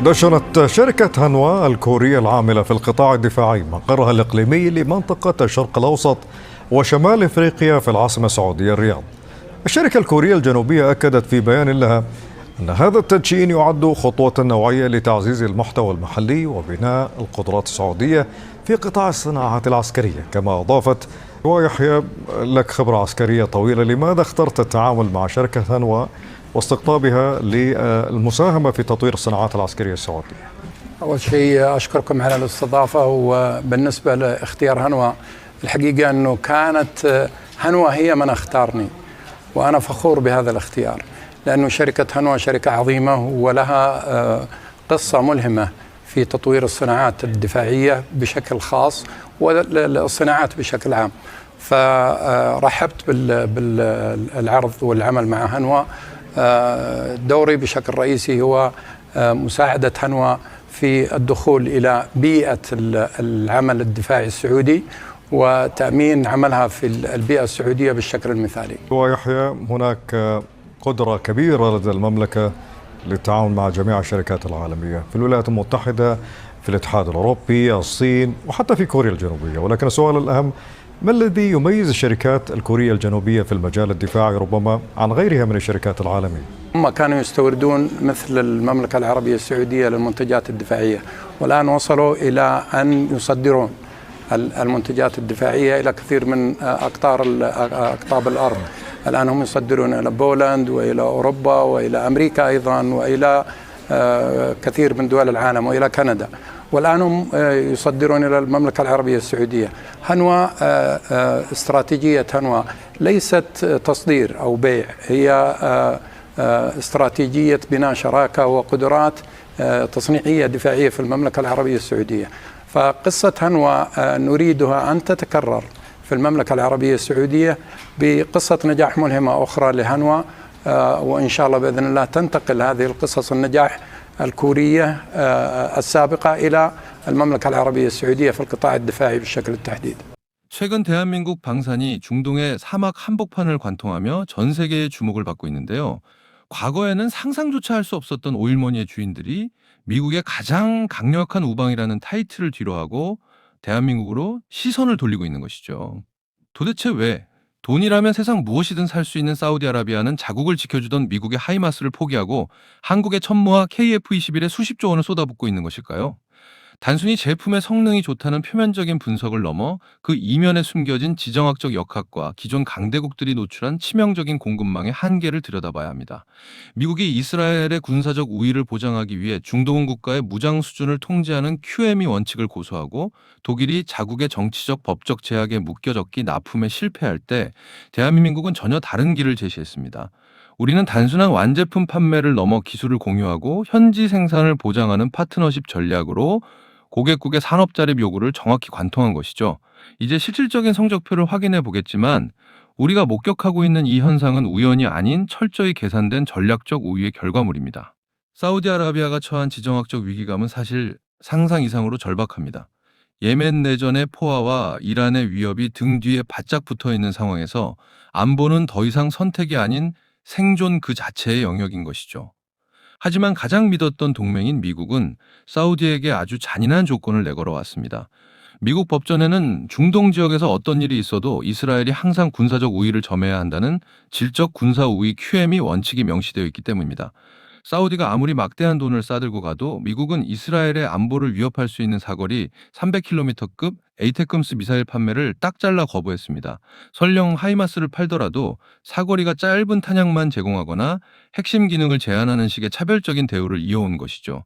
نشرت شركة هانوا الكورية العاملة في القطاع الدفاعي مقرها الإقليمي لمنطقة الشرق الأوسط وشمال إفريقيا في العاصمة السعودية الرياض. الشركة الكورية الجنوبية أكدت في بيان لها أن هذا التدشين يعد خطوة نوعية لتعزيز المحتوى المحلي وبناء القدرات السعودية في قطاع الصناعات العسكرية. كما أضافت: ويحيى، لك خبرة عسكرية طويلة، لماذا اخترت التعامل مع شركة هانوا واستقطابها للمساهمة في تطوير الصناعات العسكرية السعودية؟ أول شيء أشكركم على الاستضافة. وبالنسبة لاختيار هانوا، الحقيقة أنه كانت هانوا هي من اختارني، وأنا فخور بهذا الاختيار، لأنه شركة هانوا شركة عظيمة ولها قصة ملهمة في تطوير الصناعات الدفاعية بشكل خاص والصناعات بشكل عام. فرحبت بالعرض والعمل مع هانوا. دوري بشكل رئيسي هو مساعدة هانوا في الدخول إلى بيئة العمل الدفاعي السعودي وتأمين عملها في البيئة السعودية بالشكل المثالي. ويحيى، هناك قدرة كبيرة لدى المملكة للتعاون مع جميع الشركات العالمية في الولايات المتحدة، في الاتحاد الأوروبي، الصين، وحتى في كوريا الجنوبية. ولكن السؤال الأهم: ما الذي يميز الشركات الكورية الجنوبية في المجال الدفاعي ربما عن غيرها من الشركات العالمية؟ هم كانوا يستوردون مثل المملكة العربية السعودية للمنتجات الدفاعية، والآن وصلوا إلى أن يصدرون المنتجات الدفاعية إلى كثير من أقطاب الأرض. الآن هم يصدرون إلى بولند وإلى أوروبا وإلى أمريكا أيضا وإلى كثير من دول العالم وإلى كندا، والآن هم يصدرون إلى المملكة العربية السعودية. هانوا، استراتيجية هانوا ليست تصدير أو بيع، هي استراتيجية بناء شراكة وقدرات تصنيعية دفاعية في المملكة العربية السعودية. فقصة هانوا نريدها أن تتكرر في المملكة العربية السعودية بقصة نجاح ملهمة أخرى لهانوا، وإن شاء الله بإذن الله تنتقل هذه القصص النجاح الكورية السابقة إلى المملكة العربية السعودية في القطاع الدفاعي بالشكل التحديد. 최근 대한민국 방산이 중동의 사막 한복판을 관통하며 전 세계의 주목을 받고 있는데요. 과거에는 상상조차 할 수 없었던 오일머니의 주인들이 미국의 가장 강력한 우방이라는 타이틀을 뒤로하고 대한민국으로 시선을 돌리고 있는 것이죠. 도대체 왜 돈이라면 세상 무엇이든 살 수 있는 사우디아라비아는 자국을 지켜주던 미국의 하이마스를 포기하고 한국의 천모와 KF-21에 수십조 원을 쏟아붓고 있는 것일까요? 단순히 제품의 성능이 좋다는 표면적인 분석을 넘어 그 이면에 숨겨진 지정학적 역학과 기존 강대국들이 노출한 치명적인 공급망의 한계를 들여다봐야 합니다. 미국이 이스라엘의 군사적 우위를 보장하기 위해 중동 국가의 무장 수준을 통제하는 QME 원칙을 고수하고 독일이 자국의 정치적 법적 제약에 묶여졌기 납품에 실패할 때 대한민국은 전혀 다른 길을 제시했습니다. 우리는 단순한 완제품 판매를 넘어 기술을 공유하고 현지 생산을 보장하는 파트너십 전략으로 고객국의 산업자립 요구를 정확히 관통한 것이죠. 이제 실질적인 성적표를 확인해 보겠지만 우리가 목격하고 있는 이 현상은 우연이 아닌 철저히 계산된 전략적 우위의 결과물입니다. 사우디아라비아가 처한 지정학적 위기감은 사실 상상 이상으로 절박합니다. 예멘 내전의 포화와 이란의 위협이 등 뒤에 바짝 붙어 있는 상황에서 안보는 더 이상 선택이 아닌 생존 그 자체의 영역인 것이죠. 하지만 가장 믿었던 동맹인 미국은 사우디에게 아주 잔인한 조건을 내걸어왔습니다. 미국 법전에는 중동 지역에서 어떤 일이 있어도 이스라엘이 항상 군사적 우위를 점해야 한다는 질적 군사 우위 QME 원칙이 명시되어 있기 때문입니다. 사우디가 아무리 막대한 돈을 싸들고 가도 미국은 이스라엘의 안보를 위협할 수 있는 사거리 300km급 에이테크스 미사일 판매를 딱 잘라 거부했습니다. 설령 하이마스를 팔더라도 사거리가 짧은 탄약만 제공하거나 핵심 기능을 제한하는 식의 차별적인 대우를 이어온 것이죠.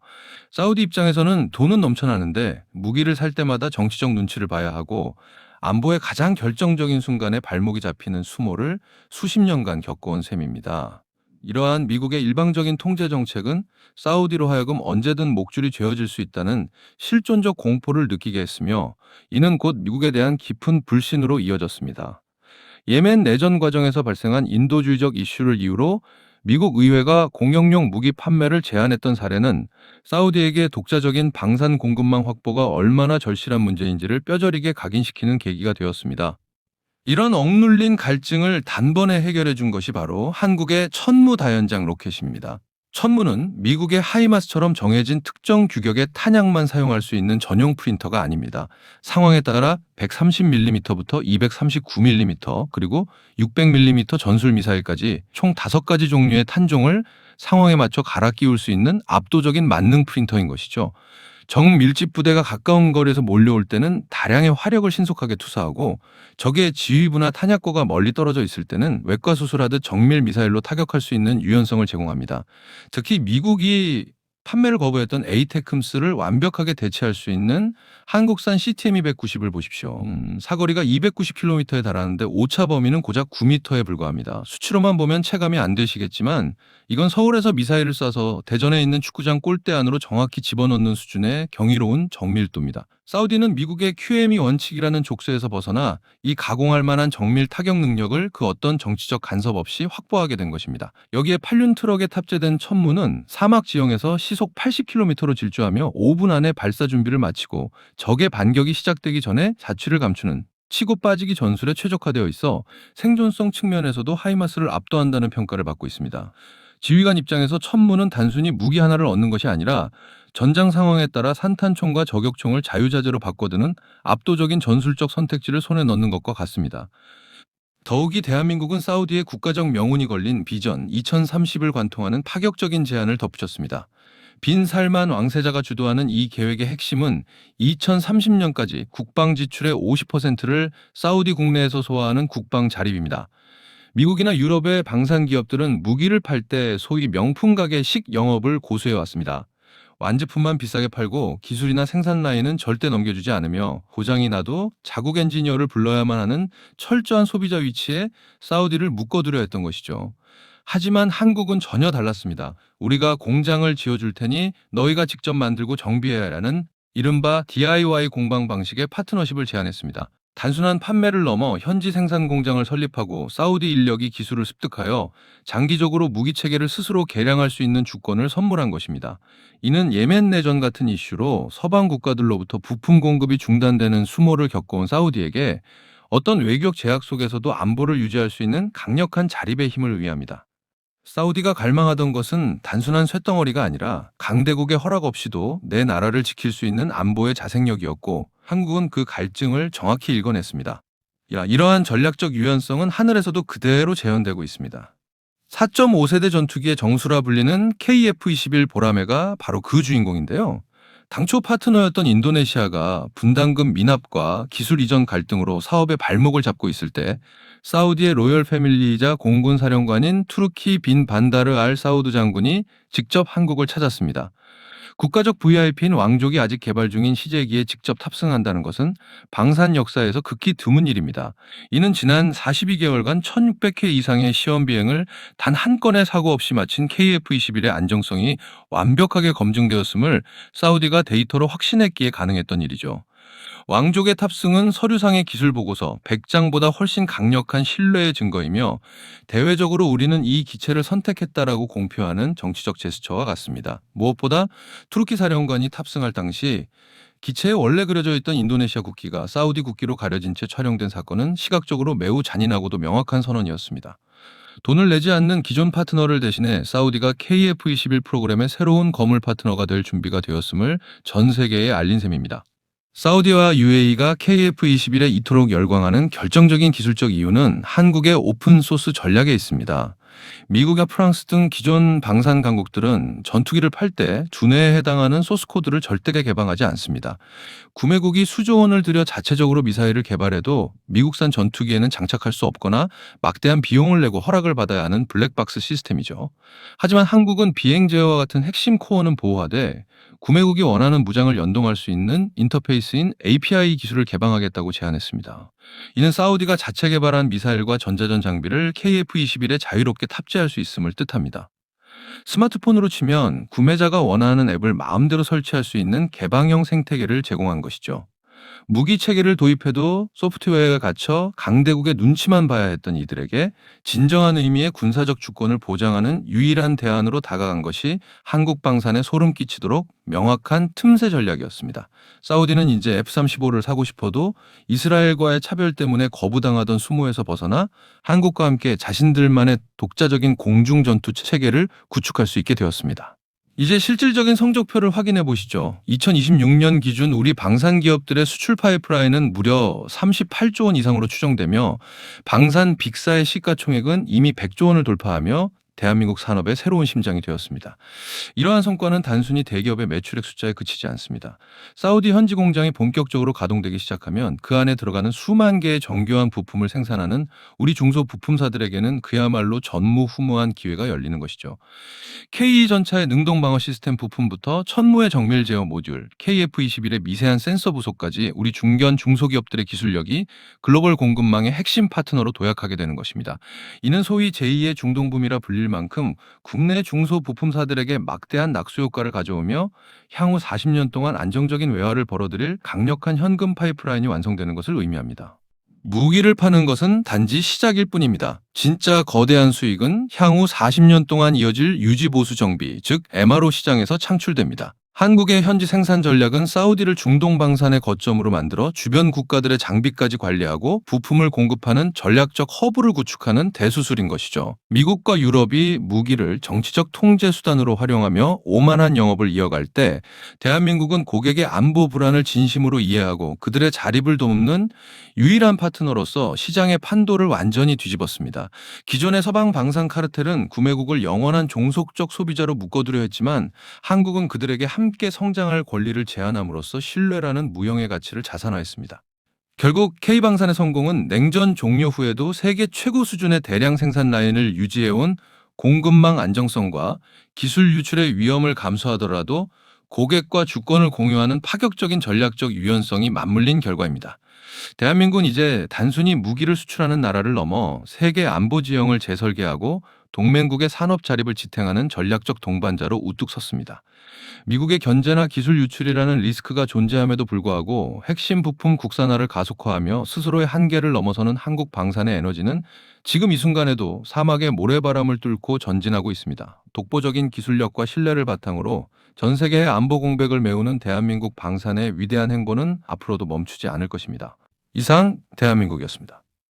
사우디 입장에서는 돈은 넘쳐나는데 무기를 살 때마다 정치적 눈치를 봐야 하고 안보의 가장 결정적인 순간에 발목이 잡히는 수모를 수십 년간 겪어온 셈입니다. 이러한 미국의 일방적인 통제 정책은 사우디로 하여금 언제든 목줄이 죄어질 수 있다는 실존적 공포를 느끼게 했으며 이는 곧 미국에 대한 깊은 불신으로 이어졌습니다. 예멘 내전 과정에서 발생한 인도주의적 이슈를 이유로 미국 의회가 공영용 무기 판매를 제한했던 사례는 사우디에게 독자적인 방산 공급망 확보가 얼마나 절실한 문제인지를 뼈저리게 각인시키는 계기가 되었습니다. 이런 억눌린 갈증을 단번에 해결해 준 것이 바로 한국의 천무다연장 로켓입니다. 천문은 미국의 하이마스처럼 정해진 특정 규격의 탄약만 사용할 수 있는 전용 프린터가 아닙니다. 상황에 따라 130mm부터 239mm 그리고 600mm 전술 미사일까지 총 5가지 종류의 탄종을 상황에 맞춰 갈아 끼울 수 있는 압도적인 만능 프린터인 것이죠. 정 밀집 부대가 가까운 거리에서 몰려올 때는 다량의 화력을 신속하게 투사하고 적의 지휘부나 탄약고가 멀리 떨어져 있을 때는 외과 수술하듯 정밀 미사일로 타격할 수 있는 유연성을 제공합니다. 특히 미국이 판매를 거부했던 에이테크음스를 완벽하게 대체할 수 있는 한국산 CTM-290을 보십시오. 사거리가 290km에 달하는데 오차 범위는 고작 9m에 불과합니다. 수치로만 보면 체감이 안 되시겠지만 이건 서울에서 미사일을 쏴서 대전에 있는 축구장 골대 안으로 정확히 집어넣는 수준의 경이로운 정밀도입니다. 사우디는 미국의 QME 원칙이라는 족쇄에서 벗어나 이 가공할 만한 정밀 타격 능력을 그 어떤 정치적 간섭 없이 확보하게 된 것입니다. 여기에 8륜 트럭에 탑재된 천문은 사막 지형에서 시속 80km로 질주하며 5분 안에 발사 준비를 마치고 적의 반격이 시작되기 전에 자취를 감추는 치고 빠지기 전술에 최적화되어 있어 생존성 측면에서도 하이마스를 압도한다는 평가를 받고 있습니다. 지휘관 입장에서 천문은 단순히 무기 하나를 얻는 것이 아니라 전장 상황에 따라 산탄총과 저격총을 자유자재로 바꿔드는 압도적인 전술적 선택지를 손에 넣는 것과 같습니다. 더욱이 대한민국은 사우디의 국가적 명운이 걸린 비전 2030을 관통하는 파격적인 제안을 덧붙였습니다. 빈 살만 왕세자가 주도하는 이 계획의 핵심은 2030년까지 국방 지출의 50%를 사우디 국내에서 소화하는 국방 자립입니다. 미국이나 유럽의 방산 기업들은 무기를 팔 때 소위 명품 가게식 영업을 고수해 왔습니다. 완제품만 비싸게 팔고 기술이나 생산 라인은 절대 넘겨주지 않으며 고장이 나도 자국 엔지니어를 불러야만 하는 철저한 소비자 위치에 사우디를 묶어두려 했던 것이죠. 하지만 한국은 전혀 달랐습니다. 우리가 공장을 지어줄 테니 너희가 직접 만들고 정비해라는 이른바 DIY 공방 방식의 파트너십을 제안했습니다. 단순한 판매를 넘어 현지 생산 공장을 설립하고 사우디 인력이 기술을 습득하여 장기적으로 무기 체계를 스스로 개량할 수 있는 주권을 선물한 것입니다. 이는 예멘 내전 같은 이슈로 서방 국가들로부터 부품 공급이 중단되는 수모를 겪어온 사우디에게 어떤 외교적 제약 속에서도 안보를 유지할 수 있는 강력한 자립의 힘을 의미합니다. 사우디가 갈망하던 것은 단순한 쇳덩어리가 아니라 강대국의 허락 없이도 내 나라를 지킬 수 있는 안보의 자생력이었고 한국은 그 갈증을 정확히 읽어냈습니다. 이러한 전략적 유연성은 하늘에서도 그대로 재현되고 있습니다. 4.5세대 전투기의 정수라 불리는 KF-21 보라매가 바로 그 주인공인데요. 당초 파트너였던 인도네시아가 분담금 미납과 기술 이전 갈등으로 사업의 발목을 잡고 있을 때 사우디의 로열 패밀리이자 공군 사령관인 투르키 빈 반다르 알 사우드 장군이 직접 한국을 찾았습니다. 국가적 VIP인 왕족이 아직 개발 중인 시제기에 직접 탑승한다는 것은 방산 역사에서 극히 드문 일입니다. 이는 지난 42개월간 1600회 이상의 시험 비행을 단 한 건의 사고 없이 마친 KF-21의 안정성이 완벽하게 검증되었음을 사우디가 데이터로 확신했기에 가능했던 일이죠. 왕족의 탑승은 서류상의 기술 보고서 100장보다 훨씬 강력한 신뢰의 증거이며 대외적으로 우리는 이 기체를 선택했다라고 공표하는 정치적 제스처와 같습니다. 무엇보다 투르키 사령관이 탑승할 당시 기체에 원래 그려져 있던 인도네시아 국기가 사우디 국기로 가려진 채 촬영된 사건은 시각적으로 매우 잔인하고도 명확한 선언이었습니다. 돈을 내지 않는 기존 파트너를 대신해 사우디가 KF-21 프로그램의 새로운 거물 파트너가 될 준비가 되었음을 전 세계에 알린 셈입니다. 사우디와 UAE가 KF-21에 이토록 열광하는 결정적인 기술적 이유는 한국의 오픈소스 전략에 있습니다. 미국과 프랑스 등 기존 방산 강국들은 전투기를 팔 때 두뇌에 해당하는 소스코드를 절대 개방하지 않습니다. 구매국이 수조 원을 들여 자체적으로 미사일을 개발해도 미국산 전투기에는 장착할 수 없거나 막대한 비용을 내고 허락을 받아야 하는 블랙박스 시스템이죠. 하지만 한국은 비행 제어와 같은 핵심 코어는 보호하되 구매국이 원하는 무장을 연동할 수 있는 인터페이스인 API 기술을 개방하겠다고 제안했습니다. 이는 사우디가 자체 개발한 미사일과 전자전 장비를 KF-21에 자유롭게 탑재할 수 있음을 뜻합니다. 스마트폰으로 치면 구매자가 원하는 앱을 마음대로 설치할 수 있는 개방형 생태계를 제공한 것이죠. 무기 체계를 도입해도 소프트웨어에 갇혀 강대국의 눈치만 봐야 했던 이들에게 진정한 의미의 군사적 주권을 보장하는 유일한 대안으로 다가간 것이 한국 방산에 소름 끼치도록 명확한 틈새 전략이었습니다. 사우디는 이제 F-35를 사고 싶어도 이스라엘과의 차별 때문에 거부당하던 수모에서 벗어나 한국과 함께 자신들만의 독자적인 공중전투 체계를 구축할 수 있게 되었습니다. 이제 실질적인 성적표를 확인해 보시죠. 2026년 기준 우리 방산 기업들의 수출 파이프라인은 무려 38조 원 이상으로 추정되며 방산 빅사의 시가총액은 이미 100조 원을 돌파하며 대한민국 산업의 새로운 심장이 되었습니다. 이러한 성과는 단순히 대기업의 매출액 숫자에 그치지 않습니다. 사우디 현지 공장이 본격적으로 가동되기 시작하면 그 안에 들어가는 수만 개의 정교한 부품을 생산하는 우리 중소부품사들에게는 그야말로 전무후무한 기회가 열리는 것이죠. KE 전차의 능동 방어 시스템 부품부터 천무의 정밀 제어 모듈, KF-21의 미세한 센서 부속까지 우리 중견 중소기업들의 기술력이 글로벌 공급망의 핵심 파트너로 도약하게 되는 것입니다. 이는 소위 제2의 중동붐이라 불릴 만큼 국내 중소부품사들에게 막대한 낙수 효과를 가져오며 향후 40년 동안 안정적인 외화를 벌어들일 강력한 현금 파이프라인이 완성되는 것을 의미합니다. 무기를 파는 것은 단지 시작일 뿐입니다. 진짜 거대한 수익은 향후 40년 동안 이어질 유지보수 정비, 즉 MRO 시장에서 창출됩니다. 한국의 현지 생산 전략은 사우디를 중동 방산의 거점으로 만들어 주변 국가들의 장비까지 관리하고 부품을 공급하는 전략적 허브를 구축하는 대수술인 것이죠. 미국과 유럽이 무기를 정치적 통제 수단으로 활용하며 오만한 영업을 이어갈 때 대한민국은 고객의 안보 불안을 진심으로 이해하고 그들의 자립을 돕는 유일한 파트너로서 시장의 판도를 완전히 뒤집었습니다. 기존의 서방 방산 카르텔은 구매국을 영원한 종속적 소비자로 묶어두려 했지만 한국은 그들에게 함께 성장할 권리를 제한함으로써 신뢰라는 무형의 가치를 자산화했습니다. 결국 K방산의 성공은 냉전 종료 후에도 세계 최고 수준의 대량 생산 라인을 유지해온 공급망 안정성과 기술 유출의 위험을 감수하더라도 고객과 주권을 공유하는 파격적인 전략적 유연성이 맞물린 결과입니다. 대한민국은 이제 단순히 무기를 수출하는 나라를 넘어 세계 안보 지형을 재설계하고 동맹국의 산업 자립을 지탱하는 전략적 동반자로 우뚝 섰습니다. 미국의 견제나 기술 유출이라는 리스크가 존재함에도 불구하고 핵심 부품 국산화를 가속화하며 스스로의 한계를 넘어서는 한국 방산의 에너지는 지금 이 순간에도 사막의 모래바람을 뚫고 전진하고 있습니다. 독보적인 기술력과 신뢰를 바탕으로 전 세계의 안보 공백을 메우는 대한민국 방산의 위대한 행보는 앞으로도 멈추지 않을 것입니다. 이상 대한민국이었습니다.